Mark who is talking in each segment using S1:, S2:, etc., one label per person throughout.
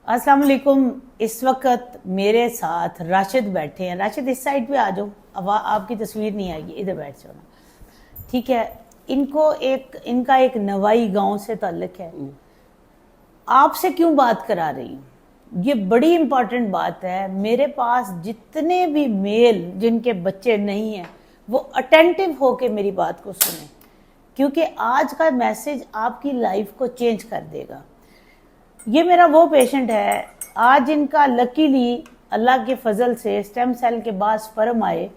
S1: अस्सलाम वालेकुम। इस वक्त मेरे साथ राशिद बैठे हैं। राशिद इस साइड पे आ जाओ, अब आपकी तस्वीर नहीं आएगी, इधर बैठ जाओ ना, ठीक है। इनका एक नवाई गांव से ताल्लुक है। आपसे क्यों बात करा रही हूँ, ये बड़ी इंपॉर्टेंट बात है। मेरे पास जितने भी मेल जिनके बच्चे नहीं हैं वो अटेंटिव होके मेरी बात को सुने, क्योंकि आज का मैसेज आपकी लाइफ को चेंज कर देगा। ये मेरा वो पेशेंट है, आज इनका लकीली अल्लाह के फजल से स्टेम सेल के बाद स्पर्म आए।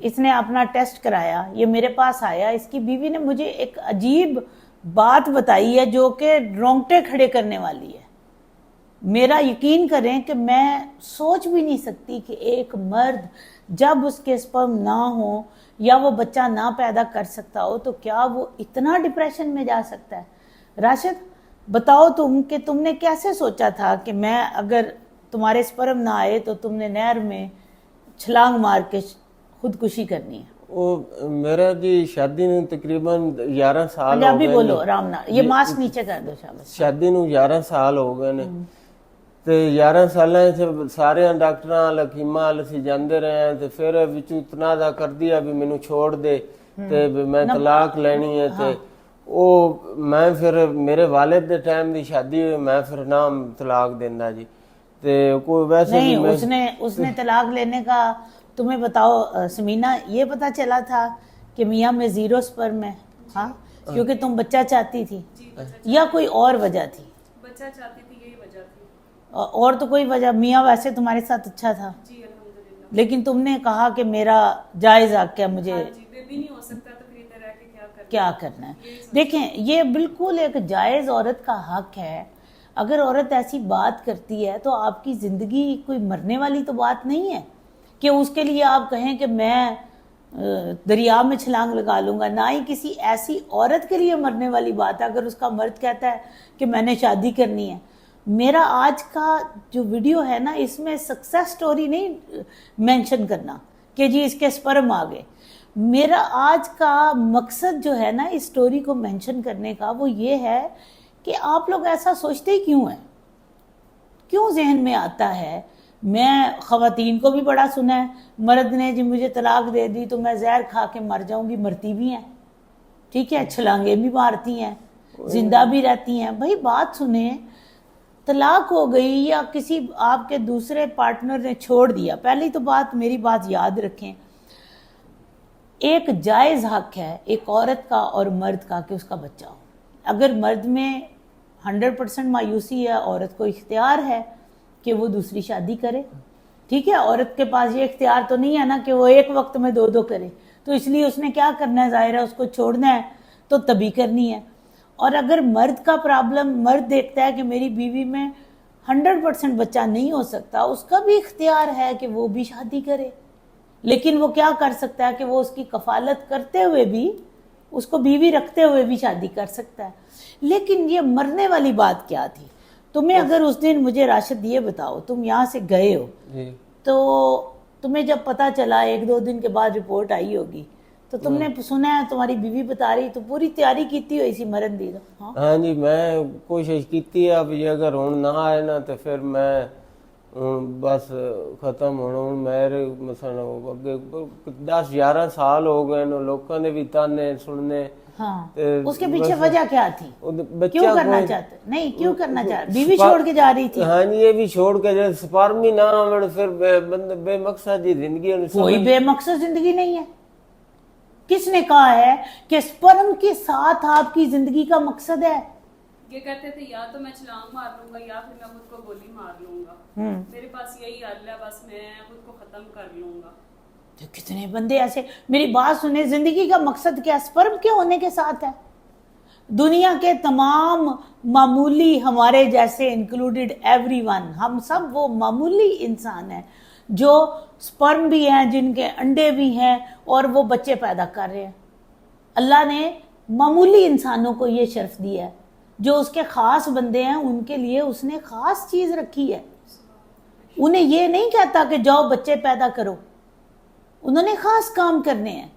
S1: इसने अपना टेस्ट कराया, ये मेरे पास आया। इसकी बीवी ने मुझे एक अजीब बात बताई है जो कि रोंगटे खड़े करने वाली है। मेरा यकीन करें कि मैं सोच भी नहीं सकती कि एक मर्द जब उसके स्पर्म ना हो या वो बच्चा ना पैदा कर सकता हो तो क्या वो इतना डिप्रेशन में जा सकता है। राशिद बताओ तुम कि तुमने कैसे सोचा था कि मैं अगर तुम्हारे स्पर्म ना आए तो तुमने नहर में छलांग मार के खुदकुशी करनी है।
S2: वो मेरा जी शादी ਨੂੰ ਤਕਰੀਬਨ 11 ਸਾਲ ਹੋ ਗਏ।
S1: पंजाबी बोलो आराम नाल, ये मास्क नीचे कर दो शाबाश।
S2: शादी ਨੂੰ 11 ਸਾਲ ਹੋ ਗਏ ਨੇ ਤੇ 11 ਸਾਲਾਂ ਚ ਸਾਰਿਆਂ ਡਾਕਟਰਾਂ ਹਕੀਮਾਂ ਵੱਲ ਅਸੀਂ ਜਾਂਦੇ ਰਹੇ ਤੇ ਫਿਰ ਵਿੱਚ ਇਤਨਾ ਦਾ ਕਰਦੀ ਆ ਵੀ ਮੈਨੂੰ ਛੋੜ ਦੇ ਤੇ ਮੈਂ ਤਲਾਕ ਲੈਣੀ ਹੈ ਤੇ ਉਹ ਮੈਂ ਫਿਰ ਮੇਰੇ ਵਾਲਿਦ ਦੇ ਟਾਈਮ ਦੀ ਸ਼ਾਦੀ ਹੋਈ, ਮੈਂ ਫਿਰ ਨਾ ਤਲਾਕ ਦਿੰਦਾ ਜੀ ਤੇ कोई वैसे
S1: नहीं उसने तलाक लेने का तुम्हें बताओ समीना ये पता चला था कि मियाँ में 0 स्पर्म है। हाँ, क्योंकि तुम बच्चा चाहती थी या कोई और वजह थी?
S3: बच्चा चाहती थी, यही वजह थी।
S1: और तो कोई वजह? मियाँ वैसे तुम्हारे साथ अच्छा था
S3: जी अल्हम्दुलिल्लाह।
S1: लेकिन तुमने कहा कि मेरा जायज हक है, मुझे
S3: बेबी नहीं हो सकता तो फिर इधर रह के
S1: क्या करना है। देखें, ये बिल्कुल एक जायज औरत का हक है। अगर औरत ऐसी बात करती है तो आपकी जिंदगी कोई मरने वाली तो बात नहीं है कि उसके लिए आप कहें कि मैं दरिया में छलांग लगा लूंगा। ना ही किसी ऐसी औरत के लिए मरने वाली बात है अगर उसका मर्द कहता है कि मैंने शादी करनी है। मेरा आज का जो वीडियो है ना, इसमें सक्सेस स्टोरी नहीं मेंशन करना कि जी इसके स्पर्म आ गए। मेरा आज का मकसद जो है ना इस स्टोरी को मेंशन करने का, वो ये है कि आप लोग ऐसा सोचते ही क्यों हैं, क्यों जहन में आता है। मैं ख़वातीन को भी बड़ा सुना है, मर्द ने जी मुझे तलाक दे दी तो मैं जहर खा के मर जाऊंगी, मरती भी हैं, ठीक है, छलांगे भी मारती हैं, जिंदा भी रहती हैं। भाई बात सुने, तलाक हो गई या किसी आपके दूसरे पार्टनर ने छोड़ दिया, पहली तो बात मेरी बात याद रखें, एक जायज़ हक है एक औरत का और मर्द का कि उसका बच्चा हो। अगर मर्द में 100% मायूसी है, औरत को इख्तियार है कि वो दूसरी शादी करे, ठीक है। औरत के पास ये इख्तियार तो नहीं है ना कि वो एक वक्त में 2 करे, तो इसलिए उसने क्या करना है, जाहिर है उसको छोड़ना है तो तभी करनी है। और अगर मर्द का प्रॉब्लम, मर्द देखता है कि मेरी बीवी में 100% बच्चा नहीं हो सकता, उसका भी इख्तियार है कि वो भी शादी करे। लेकिन वो क्या कर सकता है कि वो उसकी कफालत करते हुए भी, उसको बीवी रखते हुए भी शादी कर सकता है। लेकिन ये मरने वाली बात क्या थी तुम्हें? अगर उस दिन मुझे राशिद ये बताओ, तुम यहाँ से गए हो तो तुम्हें जब पता चला 1-2 दिन के बाद रिपोर्ट आई होगी तो तुमने सुना है, तुम्हारी बीवी बता रही, तो पूरी तैयारी की हुई सी मरन दी?
S2: हाँ जी, मैं कोशिश की है। अब ये अगर हुण ना आए ना तो फिर मैं बस खत्म होना। मेरे मसलन अगे 10-11 साल हो गए, लोगों ने भी ताने सुनने।
S1: हाँ, उसके पीछे वजह क्या थी? क्यों करना चाहते? नहीं, क्यों करना चाहते? बीवी छोड़ के जा रही थी।
S2: हाँ जी, ये भी छोड़ के जा, स्पर्म ही ना आवे फिर बेमकसद ही जिंदगी।
S1: कोई बेमकसद जिंदगी नहीं है। किसने कहा है कि स्पर्म के साथ आपकी जिंदगी का मकसद है?
S3: ये कहते थे या तो मैं छलांग मार लूंगा या फिर मैं खुद को गोली मार लूंगा। मेरे पास यही हल है, बस मैं खुद को खत्म कर लूंगा।
S1: तो कितने बंदे ऐसे, मेरी बात सुने, जिंदगी का मकसद क्या स्पर्म के होने के साथ है? दुनिया के तमाम मामूली हमारे जैसे इंक्लूडेड एवरीवन, हम सब वो मामूली इंसान हैं जो स्पर्म भी हैं, जिनके अंडे भी हैं और वो बच्चे पैदा कर रहे हैं। अल्लाह ने मामूली इंसानों को ये शर्फ दिया है। जो उसके खास बंदे हैं उनके लिए उसने खास चीज रखी है। उन्हें ये नहीं कहता कि जाओ बच्चे पैदा करो, उन्होंने खास काम करने हैं।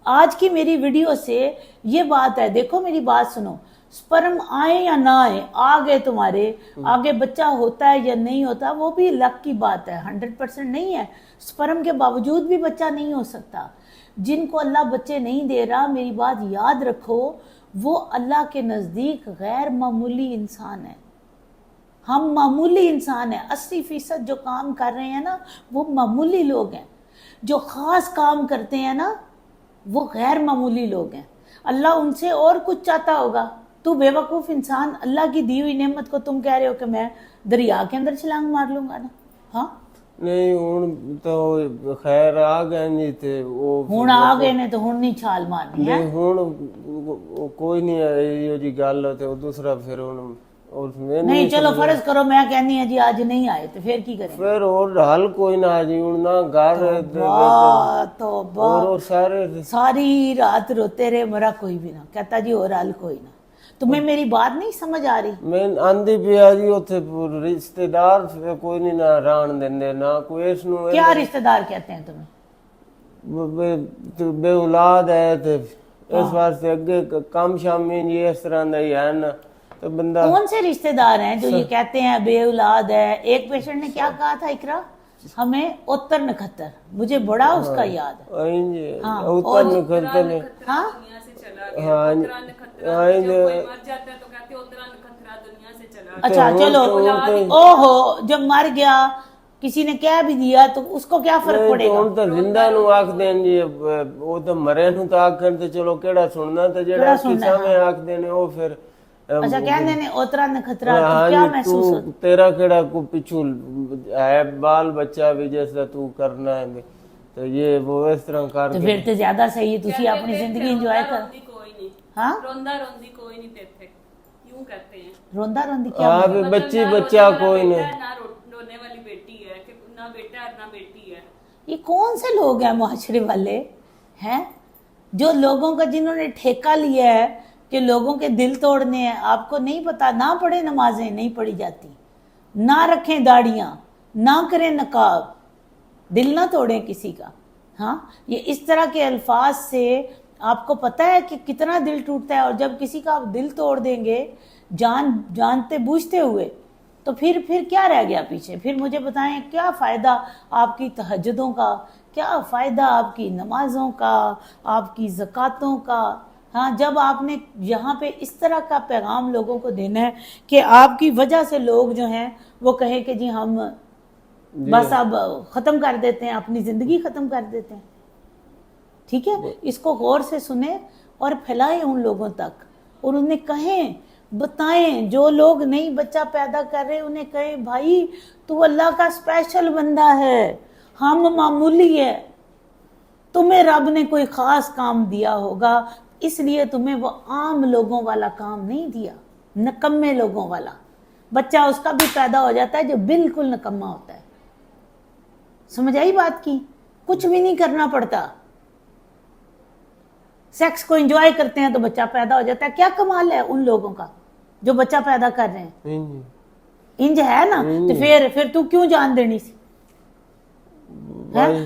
S1: आज की मेरी वीडियो से ये बात है, देखो मेरी बात सुनो, स्पर्म आए या ना आए, आ गए तुम्हारे, आगे बच्चा होता है या नहीं होता वो भी लक की बात है, 100% नहीं है। स्पर्म के बावजूद भी बच्चा नहीं हो सकता। जिनको अल्लाह बच्चे नहीं दे रहा, मेरी बात याद रखो, वो अल्लाह के नज़दीक गैर मामूली इंसान है। हम मामूली इंसान हैं। 80% जो काम कर रहे हैं ना वो मामूली लोग हैं। जो ख़ास काम करते हैं ना वो गैर मामूली लोग हैं। अल्लाह उनसे और कुछ चाहता होगा। तू बेवकूफ़ इंसान, अल्लाह की दी हुई नेमत को तुम कह रहे हो कि मैं दरिया के अंदर छलांग मार लूंगा ना। हाँ
S2: नहीं हुण तो खैर आ गए नहीं थे वो
S1: हुण आ गए ने तो हुण नहीं छाल मारनी है।
S2: नहीं हुण कोई नहीं है जी गल ते दूसरा फिर हुण और
S1: नहीं चलो फर्ज करो मैं कहनी है जी आज नहीं आए तो फिर की करें?
S2: फिर और हल कोई ना जी हुण ना घर और सारे
S1: सारी रात रोते रहे, मरा कोई भी ना, कहता जी और हल कोई ना। तुम्हें मेरी बात नहीं समझ आ रही?
S2: मैं आंधी पिया जी उथे रिश्तेदार कोई नहीं ना रान देंदे ना कोई इसनु
S1: क्या रिश्तेदार कहते हैं तुम्हें?
S2: बे औलाद है ते इस वास्ते अगे काम शामी जी इस तरह दा ही है ना तो बंदा।
S1: कौन से रिश्तेदार हैं जो ये कहते हैं बे औलाद है? एक पेशेंट ने क्या कहा था इकरा, हमें उत्तर नखत्तर, मुझे बड़ा उसका याद है। हाँ,
S2: उत्तर नखत्तर ने
S1: हाँ
S2: हाँ
S1: अच्छा चलो ओहो जब मर गया किसी ने कह भी दिया तो उसको क्या फर्क पड़ेगा?
S2: तो जिंदा नु आख देन जी वो तो मरे नु तो आख करते चलो केड़ा सुनना तो जेड़ा किसा में आख देने वो फिर
S1: अच्छा कहने ने ओतरा नखतरा तो क्या महसूस होता?
S2: तेरा केड़ा को पिछू है बाल बच्चा भी जैसा तू करना है तो ये वो इस तरह कर
S1: तो फिर तो ज्यादा सही है, तुसी अपनी जिंदगी एंजॉय कर। हाँ
S3: रोंदा रोंदी कोई नहीं देते, यूं कहते हैं।
S1: रोंदा रोंदी क्या?
S2: हाँ भी बच्ची बच्चा कोई नहीं,
S3: ना रोने वाली बेटी है कि ना बेटा है ना बेटी है।
S1: ये कौन से लोग हैं मुआशरे वाले हैं जो लोगों का जिन्होंने ठेका लिया है कि लोगों के दिल तोड़ने हैं? आपको नहीं पता, ना पढ़े नमाजें नहीं पढ़ी जाती, ना रखें दाढ़ियां, ना करें नकाब, दिल ना तोड़ें किसी का। हाँ ये इस तरह के अल्फाज से आपको पता है कि कितना दिल टूटता है। और जब किसी का आप दिल तोड़ देंगे जानते बूझते हुए तो फिर क्या रह गया पीछे? फिर मुझे बताएं क्या फ़ायदा आपकी तहज्जुदों का, क्या फ़ायदा आपकी नमाज़ों का, आपकी ज़कातों का? हाँ जब आपने यहाँ पे इस तरह का पैगाम लोगों को देना है कि आपकी वजह से लोग जो हैं वो कहें कि जी हम बस अब ख़त्म कर देते हैं, अपनी ज़िंदगी ख़त्म कर देते हैं। ठीक है, इसको गौर से सुने और फैलाएं उन लोगों तक और उन्हें कहें, बताएं। जो लोग नहीं बच्चा पैदा कर रहे उन्हें कहें भाई तू अल्लाह का स्पेशल बंदा है, हम मामूली है, तुम्हें रब ने कोई ख़ास काम दिया होगा इसलिए तुम्हें वो आम लोगों वाला काम नहीं दिया, नकम्मे लोगों वाला। बच्चा उसका भी पैदा हो जाता है जो बिल्कुल नकम्मा होता है। समझ आई बात की? कुछ भी नहीं करना पड़ता, सेक्स को एंजॉय करते हैं तो बच्चा पैदा हो जाता है। क्या कमाल है उन लोगों का जो बच्चा पैदा कर रहे हैं? इंज है ना, तो फिर तू क्यों जान देनी सी?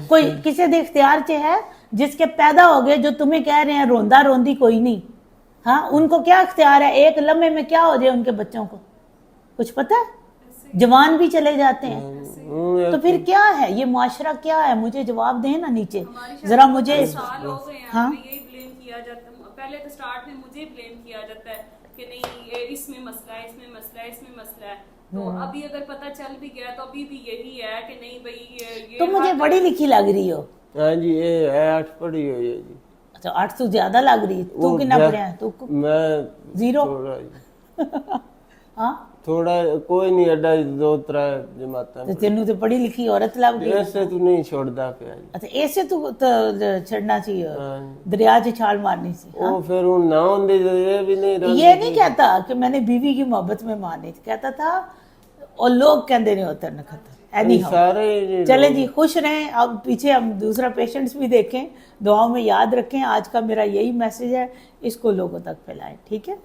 S1: कोई किसी दे इख्तियार च है जिसके पैदा हो गए जो तुम्हें कह रहे हैं रोंदा रोंदी कोई नहीं? हाँ उनको क्या इख्तियार है? एक लम्हे में क्या हो जाए उनके बच्चों को कुछ पता है? जवान भी चले जाते हैं। तो फिर क्या है ये मुआशरा, क्या है? मुझे जवाब दें ना नीचे जरा। मुझे हाँ
S3: पहले तो स्टार्ट में मुझे ब्लेम किया जाता है कि नहीं इसमें मसला है, इसमें मसला है, इसमें मसला है। तो अभी अगर पता चल भी गया तो अभी भी यही है कि नहीं भाई ये
S1: तो मुझे पढ़ी लिखी लग रही हो।
S2: हाँ जी ये है 8 पढ़ी हुई है जी।
S1: अच्छा 8 तो ज्यादा लग रही। तू कितना पढ़ा है? तू
S2: मैं
S1: 0। हाँ
S2: थोड़ा कोई नहीं अड्डा 2-3 जमाता
S1: तो तेनू तो पढ़ी लिखी औरत लग गई।
S2: ऐसे तू नहीं छोड़दा पे।
S1: अच्छा ऐसे तू तो छड़ना चाहिए, दरिया से छाल मारनी सी।
S2: वो फिर उन ना होंदे ये भी नहीं
S1: ये नहीं कहता कि मैंने बीवी की मोहब्बत में मानी थी, कहता था और लोग कहते नहीं होता न खतर।
S2: सारे
S1: चले जी खुश रहें। अब पीछे हम दूसरा पेशेंट्स भी देखें, दुआओं में याद रखें। आज का मेरा यही मैसेज है, इसको लोगों तक फैलाएं। ठीक है।